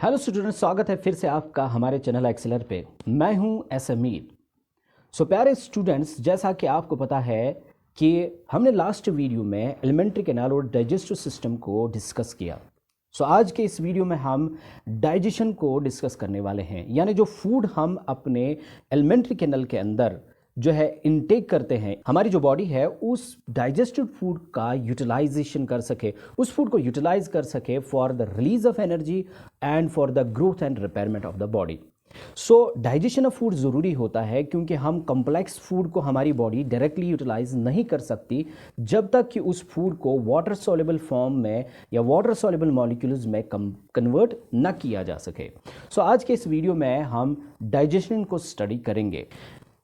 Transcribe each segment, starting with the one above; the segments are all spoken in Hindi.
हेलो स्टूडेंट्स, स्वागत है फिर से आपका हमारे चैनल एक्सेलर पे। मैं हूं एस अमीर। प्यारे स्टूडेंट्स, जैसा कि आपको पता है कि हमने लास्ट वीडियो में एलिमेंट्री कैनाल और डाइजेस्टिव सिस्टम को डिस्कस किया। आज के इस वीडियो में हम डाइजेशन को डिस्कस करने वाले हैं, यानी जो फूड हम अपने एलिमेंट्री कैनाल के अंदर जो है इनटेक करते हैं, हमारी जो बॉडी है उस डाइजेस्टेड फूड का यूटिलाइजेशन कर सके, उस फूड को यूटिलाइज कर सके for the release of energy and for the growth and repayment of the body. Digestion of food ज़रूरी होता है क्योंकि हम कॉम्प्लेक्स फूड को हमारी बॉडी डायरेक्टली यूटिलाइज नहीं कर सकती जब तक कि उस फूड को वाटर सॉल्युबल फॉर्म में या वाटर सॉल्युबल मॉलिक्यूल्स में कन्वर्ट न किया जा सके। आज के इस वीडियो में हम डाइजेशन को स्टडी करेंगे,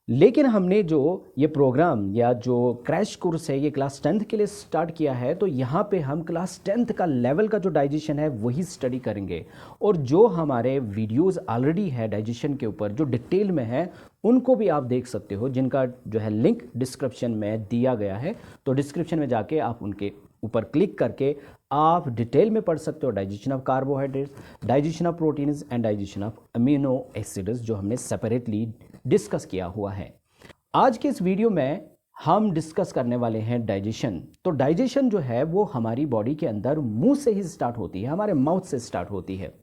लेकिन हमने जो ये प्रोग्राम या जो क्रैश कोर्स है ये क्लास 10th के लिए स्टार्ट किया है, तो यहाँ पे हम क्लास 10th का लेवल का जो डाइजेशन है वही स्टडी करेंगे। और जो हमारे वीडियोस ऑलरेडी है डाइजेशन के ऊपर जो डिटेल में है उनको भी आप देख सकते हो, जिनका जो है लिंक डिस्क्रिप्शन में दिया गया है। तो डिस्क्रिप्शन में जाके आप उनके ऊपर क्लिक करके आप डिटेल में पढ़ सकते हो digestion of carbohydrates, digestion of proteins and digestion of amino acids, जो हमने सेपरेटली डिस्कस किया हुआ है। आज के इस वीडियो में हम डिस्कस करने वाले हैं डाइजेशन। तो डाइजेशन जो है वो हमारी बॉडी के अंदर मुंह से ही स्टार्ट होती है, हमारे माउथ से स्टार्ट होती है।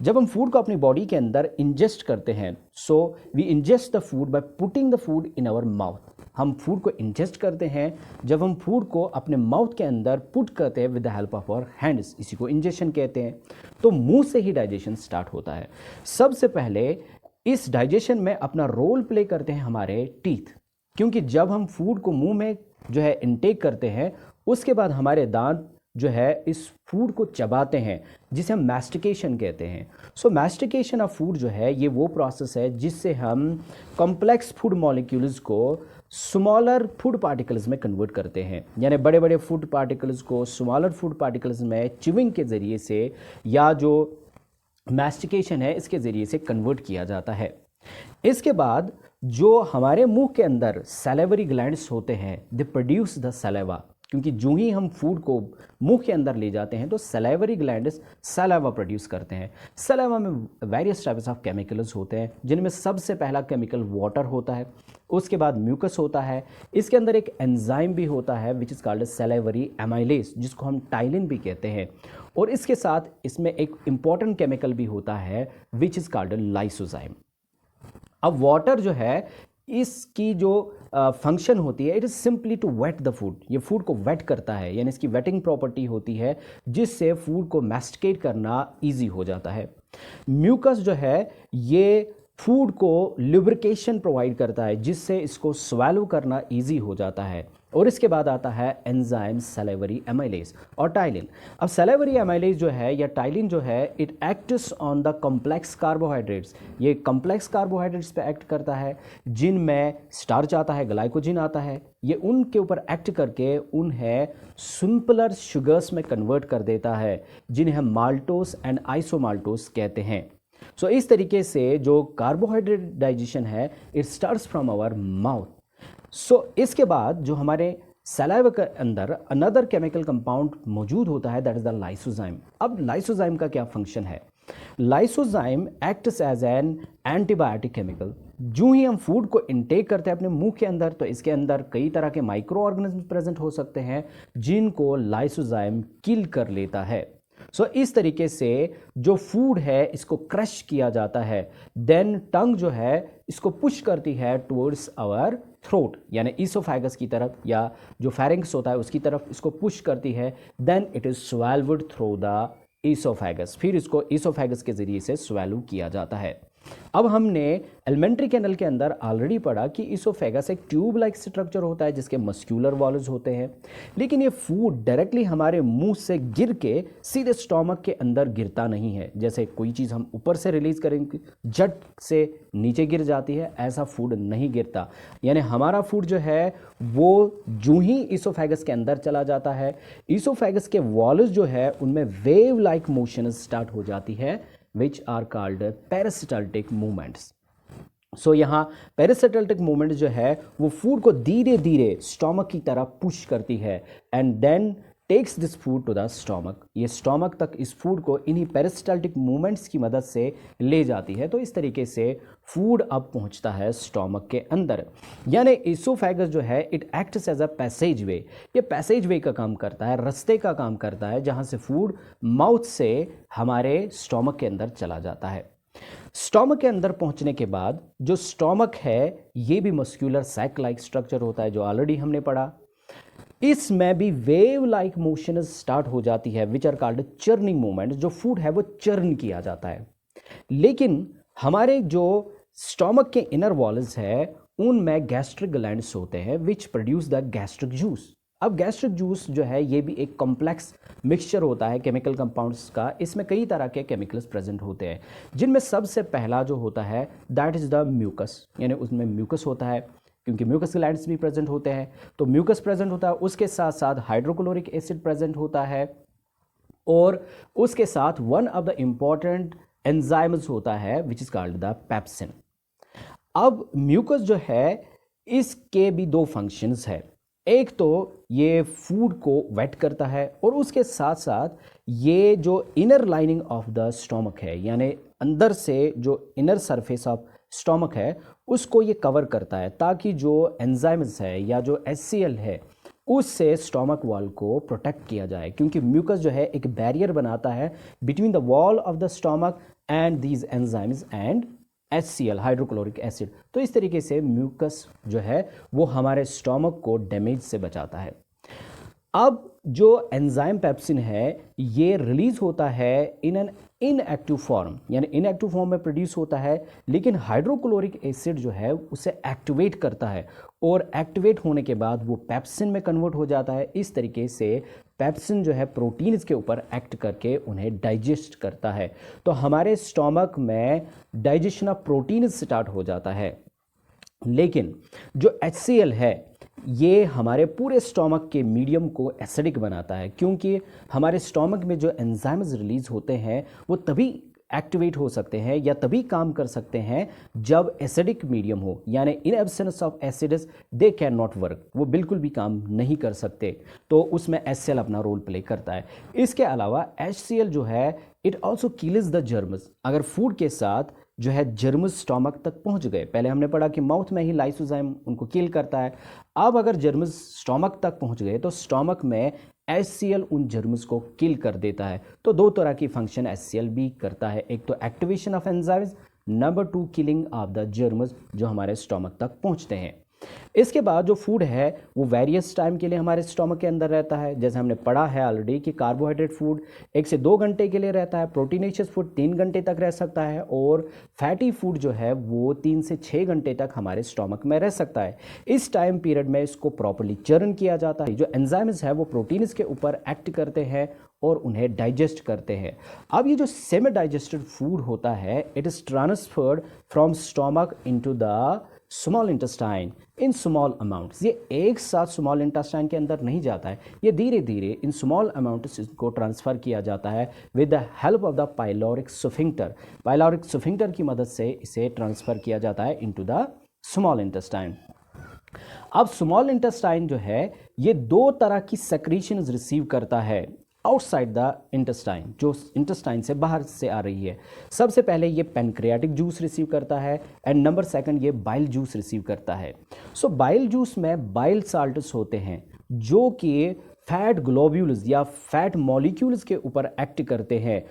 जब हम फूड को अपनी बॉडी के अंदर इंजेस्ट करते हैं, so we ingest the food by putting the food in our mouth. हम फूड को इंजेस्ट करते हैं जब हम फूड को अपने माउथ के अंदर पुट करते हैं with the help of our hands, इसी को इंजेशन कहते हैं। तो मुंह से ही डाइजेशन स्टार्ट होता है। सबसे पहले इस डाइजेशन में अपना रोल प्ले करते हैं हमारे टीथ, क्योंकि जब हम फूड को मुंह में जो है इनटेक करते हैं उसके बाद हमारे दांत जो है इस फूड को चबाते हैं, जिसे हम मैस्टिकेशन कहते हैं। मैस्टिकेशन ऑफ फूड जो है ये वो प्रोसेस है जिससे हम कॉम्प्लेक्स फूड मॉलिक्यूल्स को स्मॉलर फूड पार्टिकल्स में कन्वर्ट करते हैं, यानी बड़े बड़े फूड पार्टिकल्स को स्मॉलर फूड पार्टिकल्स में चिविंग के ज़रिए से या जो मैस्टिकेशन है इसके ज़रिए से कन्वर्ट किया जाता है। इसके बाद जो हमारे मुंह के अंदर सैलिवरी ग्लैंड्स होते हैं, दे प्रोड्यूस द सैलिवा, क्योंकि जो ही हम फूड को मुंह के अंदर ले जाते हैं तो सैलिवरी ग्लैंड्स सैलिवा प्रोड्यूस करते हैं। सैलिवा में वेरियस टाइप्स ऑफ केमिकल्स होते हैं, जिनमें सबसे पहला केमिकल वाटर होता है, उसके बाद म्यूकस होता है, इसके अंदर एक एंजाइम भी होता है which is called salivary amylase, जिसको हम टाइलिन भी कहते हैं, और इसके साथ इसमें एक इम्पॉर्टेंट केमिकल भी होता है विच इज़ कॉल्ड लाइसोजाइम। अब वाटर जो है इसकी जो फंक्शन होती है, it is simply to wet the food. ये फूड को वेट करता है, यानी इसकी वेटिंग प्रॉपर्टी होती है जिससे फूड को मैस्टिकेट करना इजी हो जाता है। म्यूकस जो है ये फूड को लुब्रिकेशन प्रोवाइड करता है जिससे इसको स्वेलो करना इजी हो जाता है। और इसके बाद आता है एंजाइम सैलिवरी एमाइलेज और टाइलिन। अब सैलिवरी एमाइलेज जो है या टाइलिन जो है it acts on the complex carbohydrates. ये कॉम्प्लेक्स कार्बोहाइड्रेट्स पे एक्ट करता है, जिनमें स्टार्च आता है, ग्लाइकोजन आता है। ये उनके ऊपर एक्ट करके उन्हें सिंपलर शुगर्स में कन्वर्ट कर देता है, जिन्हें हम माल्टोस एंड आइसोमाल्टोस कहते हैं। इस तरीके से जो कार्बोहाइड्रेट डाइजेशन है it starts from our mouth. इसके बाद जो हमारे सलाइवा के अंदर अनदर केमिकल कंपाउंड मौजूद होता है, दैट इज द लाइसोजाइम। अब लाइसोजाइम का क्या फंक्शन है? Lysozyme acts as an antibiotic chemical. जो ही हम फूड को इनटेक करते हैं अपने मुंह के अंदर, तो इसके अंदर कई तरह के माइक्रो ऑर्गेनिज्म प्रेजेंट हो सकते हैं जिनको लाइसोजाइम किल कर लेता है। इस तरीके से जो फूड है इसको क्रश किया जाता है, देन टंग जो है इसको पुश करती है टुवर्ड्स आवर थ्रोट, यानी ईसोफेगस की तरफ, या जो फेरिंक्स होता है उसकी तरफ इसको पुश करती है, then it is swallowed through the oesophagus. फिर इसको ईसोफेगस के जरिए से स्वेलो किया जाता है। अब हमने एलिमेंट्री कैनल के अंदर ऑलरेडी पढ़ा कि ईसोफेगस एक ट्यूब लाइक स्ट्रक्चर होता है जिसके मस्क्यूलर वॉल्व्स होते हैं, लेकिन ये फूड डायरेक्टली हमारे मुंह से गिर के सीधे स्टोमक के अंदर गिरता नहीं है। जैसे कोई चीज़ हम ऊपर से रिलीज करेंगे झट से नीचे गिर जाती है, ऐसा फूड नहीं गिरता। यानी हमारा फूड जो है वो जो ही ईसोफेगस के अंदर चला जाता है, ईसोफेगस के वॉल्व्स जो है उनमें वेव लाइक मोशन स्टार्ट हो जाती है which are called peristaltic movements। यहाँ पेरिस्टाल्टिक मूवमेंट जो है वो फूड को धीरे धीरे स्टोमक की तरफ पुश करती है, and then takes this food to the stomach, ये स्टोमक तक इस फूड को इन्हीं पेरिस्टाल्टिक मूवमेंट्स की मदद से ले जाती है। तो इस तरीके से फूड अब पहुंचता है स्टोमक के अंदर। यानी इसोफेगस जो है it acts as a passage way, ये पैसेज वे का काम करता है, रास्ते का काम करता है, जहां से फूड माउथ से हमारे स्टोमक के अंदर चला जाता है। स्टोमक के अंदर पहुंचने के बाद जो स्टोमक है ये भी मस्क्यूलर सैक लाइक स्ट्रक्चर होता है, जो ऑलरेडी हमने पढ़ा। इसमें भी वेव लाइक मोशन स्टार्ट हो जाती है, which are called churning movement. जो फूड है वो चर्न किया जाता है। लेकिन हमारे जो स्टोमक के इनर वॉल्स है उनमें गैस्ट्रिक ग्लैंड्स होते हैं which produce the gastric juice. अब गैस्ट्रिक जूस जो है ये भी एक कॉम्प्लेक्स मिक्सचर होता है केमिकल कंपाउंड्स का। इसमें कई तरह के केमिकल्स प्रेजेंट होते हैं, जिनमें सबसे पहला जो होता है दैट इज़ द म्यूकस, यानी उसमें म्यूकस होता है, क्योंकि म्यूकस ग्लैंड्स भी प्रेजेंट होते हैं। तो म्यूकस प्रेजेंट होता है, उसके साथ साथ हाइड्रोक्लोरिक एसिड प्रेजेंट होता है, और उसके साथ one of the important enzymes होता है which is called the pepsin. अब म्यूकस जो है इसके भी दो फंक्शंस है। एक तो ये फूड को वेट करता है, और उसके साथ साथ ये जो inner lining of the stomach है, यानी अंदर से जो इनर सरफेस ऑफ स्टोमक है उसको ये कवर करता है, ताकि जो एंजाइम्स है या जो HCl है उससे स्टोमक वॉल को प्रोटेक्ट किया जाए। क्योंकि म्यूकस जो है एक बैरियर बनाता है between the wall of the stomach and these enzymes and HCl hydrochloric acid. तो इस तरीके से म्यूकस जो है वो हमारे स्टोमक को डैमेज से बचाता है। अब जो एंजाइम पेप्सिन है ये रिलीज होता है इन एन इनएक्टिव फॉर्म, यानी इनएक्टिव फॉर्म में प्रोड्यूस होता है, लेकिन हाइड्रोक्लोरिक एसिड जो है उसे एक्टिवेट करता है, और एक्टिवेट होने के बाद वो पेप्सिन में कन्वर्ट हो जाता है। इस तरीके से पेप्सिन जो है प्रोटीन्स के ऊपर एक्ट करके उन्हें डाइजेस्ट करता है। तो हमारे स्टोमक में डाइजेशन ऑफ प्रोटीन स्टार्ट हो जाता है। लेकिन जो HCl है ये हमारे पूरे स्टोमक के मीडियम को एसिडिक बनाता है, क्योंकि हमारे स्टोमक में जो एंजाइम्स रिलीज होते हैं वो तभी एक्टिवेट हो सकते हैं या तभी काम कर सकते हैं जब एसिडिक मीडियम हो, यानी in absence of acids they can not work, वो बिल्कुल भी काम नहीं कर सकते। तो उसमें HCl अपना रोल प्ले करता है। इसके अलावा HCl जो है it also kills the germs. अगर फूड के साथ जो है जर्म्स स्टोमक तक पहुंच गए, पहले हमने पढ़ा कि माउथ में ही लाइसोजाइम उनको किल करता है, अब अगर जर्म्स स्टोमक तक पहुंच गए तो स्टोमक में HCl उन जर्म्स को किल कर देता है। तो दो तरह की फंक्शन HCl भी करता है, एक तो activation of enzymes, number 2 killing of the germs जो हमारे स्टोमक तक पहुंचते हैं। इसके बाद जो फूड है वो वेरियस टाइम के लिए हमारे स्टोमक के अंदर रहता है। जैसे हमने पढ़ा है ऑलरेडी कि कार्बोहाइड्रेट फूड 1 से 2 घंटे के लिए रहता है, प्रोटीनेशियस फूड 3 घंटे तक रह सकता है, और फैटी फूड जो है वो 3 से 6 घंटे तक हमारे स्टोमक में रह सकता है। इस टाइम पीरियड में इसको प्रॉपर्ली चर्न किया जाता है। जो एंजाइम्स है वो प्रोटीन्स के ऊपर एक्ट करते हैं और उन्हें डाइजेस्ट करते हैं। अब ये जो सेमी डाइजेस्टेड फूड होता है it is transferred from stomach into the small intestine in small amounts. ये एक साथ स्मॉल इंटेस्टाइन के अंदर नहीं जाता है, ये धीरे धीरे इन स्मॉल अमाउंट्स को ट्रांसफ़र किया जाता है with the help of the pyloric sphincter. Pyloric sphincter की मदद से इसे ट्रांसफ़र किया जाता है इनटू द स्मॉल इंटेस्टाइन। अब स्मॉल इंटेस्टाइन जो है ये 2 तरह की सेक्रीशंस रिसीव करता है आउटसाइड द इंटेस्टाइन, जो इंटेस्टाइन से बाहर से आ रही है। सबसे पहले ये पैनक्रियाटिक जूस रिसीव करता है, एंड नंबर 2 ये बाइल जूस रिसीव करता है। सो बाइल जूस में बाइल साल्ट्स होते हैं जो कि फैट ग्लोब्यूल्स या फैट मॉलिक्यूल्स के ऊपर एक्ट करते हैं।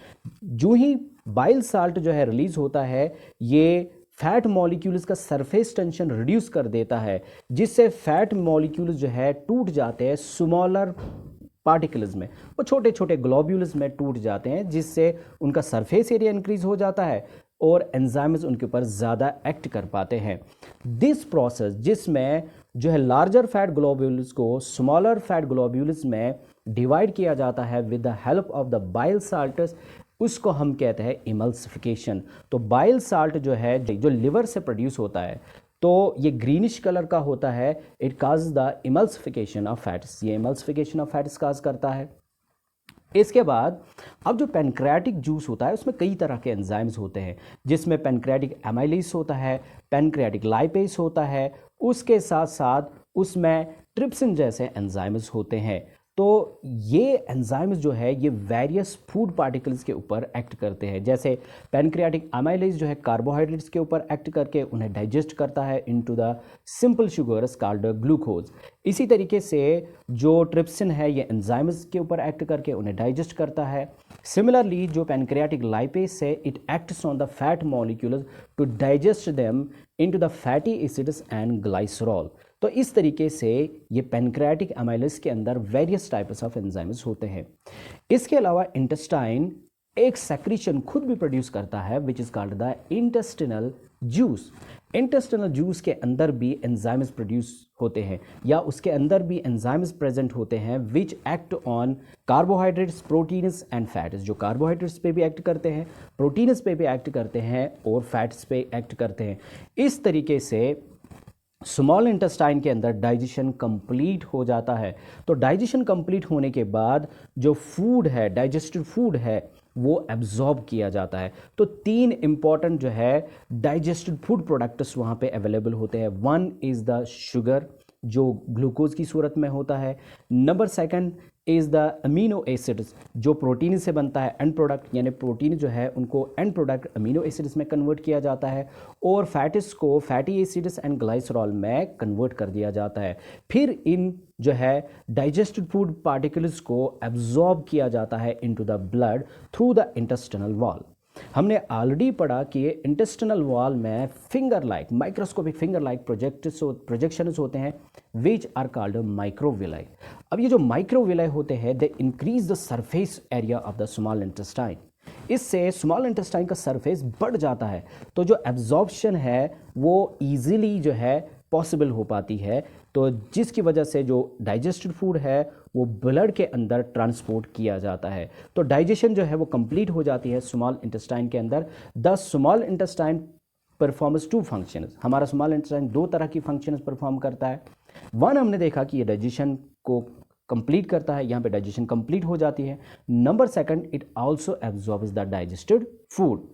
जो ही बाइल साल्ट जो है रिलीज होता है ये फैट मॉलिक्यूल्स का सरफेस टेंशन रिड्यूस कर देता है, जिससे फैट मॉलिक्यूल्स जो है टूट जाते हैं स्मॉलर पार्टिकल्स में, वो छोटे छोटे ग्लोब्यूल्स में टूट जाते हैं, जिससे उनका सरफेस एरिया इंक्रीज हो जाता है और एंजाइम्स उनके ऊपर ज़्यादा एक्ट कर पाते हैं। दिस प्रोसेस जिसमें जो है लार्जर फैट ग्लोब्यूल्स को स्मॉलर फैट ग्लोब्यूल्स में डिवाइड किया जाता है with the help of the bile salts, उसको हम कहते हैं इमल्सिफिकेशन। तो बाइल साल्ट जो है जो लिवर से प्रोड्यूस होता है तो ये ग्रीनिश कलर का होता है, it cause the emulsification of fats, ये इमल्सिफिकेशन ऑफ फैट्स काज करता है। इसके बाद अब जो पैनक्रियाटिक जूस होता है उसमें कई तरह के एंजाइम्स होते हैं, जिसमें पैनक्रियाटिक एमाइलेज होता है, पैनक्रियाटिक लाइपेज होता है, उसके साथ साथ उसमें ट्रिप्सिन जैसे एंजाइम्स होते हैं। तो ये एंजाइम्स जो है ये वेरियस फूड पार्टिकल्स के ऊपर एक्ट करते हैं। जैसे पैनक्रियाटिक अमाइलेज जो है कार्बोहाइड्रेट्स के ऊपर एक्ट करके उन्हें डाइजेस्ट करता है into the simple sugars called glucose. इसी तरीके से जो ट्रिप्सिन है ये एंजाइम्स के ऊपर एक्ट करके उन्हें डाइजेस्ट करता है। सिमिलरली जो पैनक्रियाटिक लाइपेस है it acts on the fat molecules to digest them into the fatty acids and glycerol. तो इस तरीके से ये पैनक्रियाटिक अमाइलेज के अंदर वेरियस टाइप्स ऑफ एंजाइम्स होते हैं। इसके अलावा इंटेस्टाइन एक सेक्रीशन खुद भी प्रोड्यूस करता है which is called the intestinal juice. Intestinal juice के अंदर भी एंजाइम्स प्रोड्यूस होते हैं या उसके अंदर भी एंजाइम्स प्रेजेंट होते हैं which act on carbohydrates, proteins and fats. जो कार्बोहाइड्रेट्स पे भी एक्ट करते हैं, प्रोटीन्स पे भी एक्ट करते हैं और फैट्स पे एक्ट करते हैं। इस तरीके से स्मॉल इंटेस्टाइन के अंदर डाइजेशन कंप्लीट हो जाता है। तो डाइजेशन कंप्लीट होने के बाद जो फूड है, डाइजेस्टेड फूड है, वो एब्जॉर्ब किया जाता है। तो 3 इंपॉर्टेंट जो है डाइजेस्टेड फूड प्रोडक्ट्स वहाँ पे अवेलेबल होते हैं। वन इज़ द शुगर जो ग्लूकोज की सूरत में होता है। Number 2 is the amino acids जो प्रोटीन से बनता है, एंड प्रोडक्ट यानी प्रोटीन जो है उनको एंड प्रोडक्ट अमीनो एसिड्स में कन्वर्ट किया जाता है और फैट्स को फैटी एसिड्स एंड ग्लाइसरॉल में कन्वर्ट कर दिया जाता है। फिर इन जो है डाइजेस्टेड फूड पार्टिकल्स को एब्जॉर्ब किया जाता है into the blood through the intestinal wall. हमने ऑलरेडी पढ़ा कि ये इंटेस्टिनल वॉल में finger like, microscopic finger like projections होते हैं विच आर कॉल्ड माइक्रोविलाई। अब ये जो माइक्रोविलाई होते हैं they increase the surface area of the small intestine. इससे स्मॉल इंटेस्टाइन का सरफेस बढ़ जाता है तो जो एब्जॉर्प्शन है वो ईजिली जो है पॉसिबल हो पाती है। तो जिसकी वजह से जो डाइजेस्टेड फूड है वो ब्लड के अंदर ट्रांसपोर्ट किया जाता है। तो डाइजेशन जो है वो कंप्लीट हो जाती है स्मॉल इंटेस्टाइन के अंदर। The small intestine performs 2 functions. हमारा स्मॉल इंटेस्टाइन 2 तरह की फंक्शंस परफॉर्म करता है। वन, हमने देखा कि ये डाइजेशन को कंप्लीट करता है, यहाँ पे डाइजेशन कंप्लीट हो जाती है। Number 2, it also absorbs the digested food.